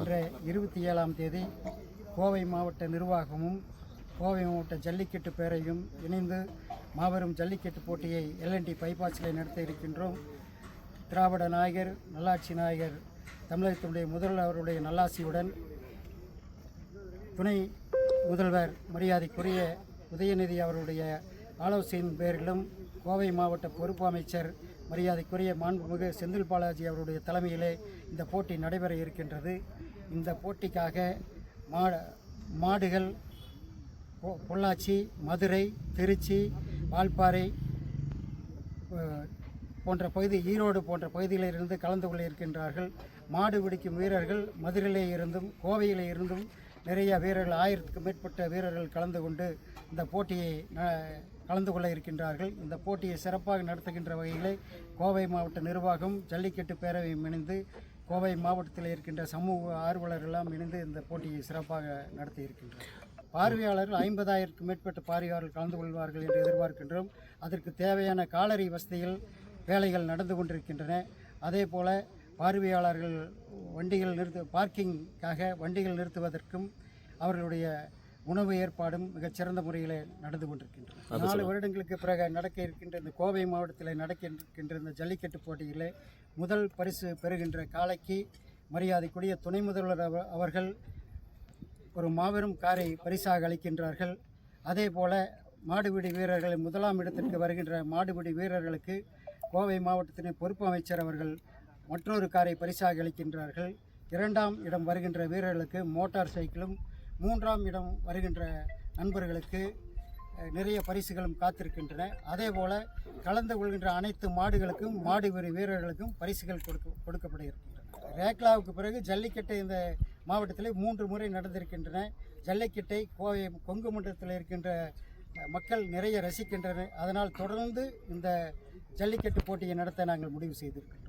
27ஆம் தேதி கோவை மாவட்ட நிர்வாகமும் கோவை மாவட்ட ஜல்லிக்கட்டு பேரையும் இணைந்து மாபெரும் ஜல்லிக்கட்டு போட்டியை எல்என்டி பைபாஸில் நடத்த இருக்கின்றோம். திராவிட நாயகர், நல்லாட்சி நாயகர், தமிழகத்தினுடைய முதல்வர் அவருடைய நல்லாசியுடன் துணை முதல்வர் மரியாதைக்குரிய உதயநிதி அவருடைய ஆலோசனையின் பேரிலும் கோவை மாவட்ட பொறுப்பு அமைச்சர் மரியாதைக்குரிய மாண்புமிகு செந்தில் பாலாஜி அவருடைய தலைமையிலே இந்த போட்டி நடைபெற இருக்கின்றது. இந்த போட்டிக்காக மாடுகள் பொள்ளாச்சி, மதுரை, திருச்சி, வால்பாறை போன்ற பகுதி, ஈரோடு போன்ற பகுதிகளிலிருந்து கலந்து கொள்ள இருக்கின்றார்கள். மாடு பிடிக்கும் வீரர்கள் மதுரையிலே இருந்தும் கோவையிலே இருந்தும் நிறைய வீரர்கள், 1000க்கும் மேற்பட்ட வீரர்கள் கலந்து கொண்டு இந்த போட்டியை கலந்து கொள்ள இருக்கின்றார்கள். இந்த போட்டியை சிறப்பாக நடத்துகின்ற வகையிலே கோவை மாவட்ட நிர்வாகம், ஜல்லிக்கட்டு பேரவையும் இணைந்து கோவை மாவட்டத்தில் இருக்கின்ற சமூக ஆர்வலர்களெல்லாம் இணைந்து இந்த போட்டியை சிறப்பாக நடத்தி இருக்கின்றனர். பார்வையாளர்கள் 50,000க்கும் மேற்பட்ட பார்வையாளர்கள் கலந்து கொள்வார்கள் என்று எதிர்பார்க்கின்றோம். அதற்கு தேவையான காலரி வசதிகள் வேலைகள் நடந்து கொண்டிருக்கின்றன. அதே போல் பார்வையாளர்கள் பார்க்கிங்காக வண்டிகள் நிறுத்துவதற்கும் அவர்களுடைய உணவு ஏற்பாடும் மிகச்சிறந்த முறையில் நடந்து கொண்டிருக்கின்றன. 4 வருடங்களுக்கு பிறகு நடக்க இருக்கின்ற இந்த கோவை மாவட்டத்தில் நடக்க இருக்கின்ற இந்த ஜல்லிக்கட்டு போட்டியிலே முதல் பரிசு பெறுகின்ற காளைக்கு மரியாதைக்குரிய துணை முதல்வர் அவர்கள் ஒரு மாபெரும் காரை பரிசாக அளிக்கின்றார்கள். அதே போல் மாடுபிடி வீரர்கள், 1ஆம் இடத்திற்கு வருகின்ற மாடுபிடி வீரர்களுக்கு கோவை மாவட்டத்தின் பொறுப்பு அமைச்சர் அவர்கள் மற்றொரு காரை பரிசாக அளிக்கின்றார்கள். 2ஆம் இடம் வருகின்ற வீரர்களுக்கு மோட்டார் சைக்கிளும், 3ஆம் இடம் வருகின்ற நண்பர்களுக்கு நிறைய பரிசுகளும் காத்திருக்கின்றன. அதே போல் கலந்து கொள்கின்ற அனைத்து மாடுகளுக்கும், மாடுபிடி வீரர்களுக்கும் பரிசுகள் கொடுக்கப்பட இருக்கின்றன. ரேக்லாவுக்கு பிறகு ஜல்லிக்கட்டை இந்த மாவட்டத்தில் 3 முறை நடந்திருக்கின்றன. ஜல்லிக்கட்டை கோவை கொங்கு மண்டலத்தில் இருக்கின்ற மக்கள் நிறைய ரசிக்கின்றனர். அதனால் தொடர்ந்து இந்த ஜல்லிக்கட்டு போட்டியை நடத்த நாங்கள் முடிவு செய்திருக்கிறோம்.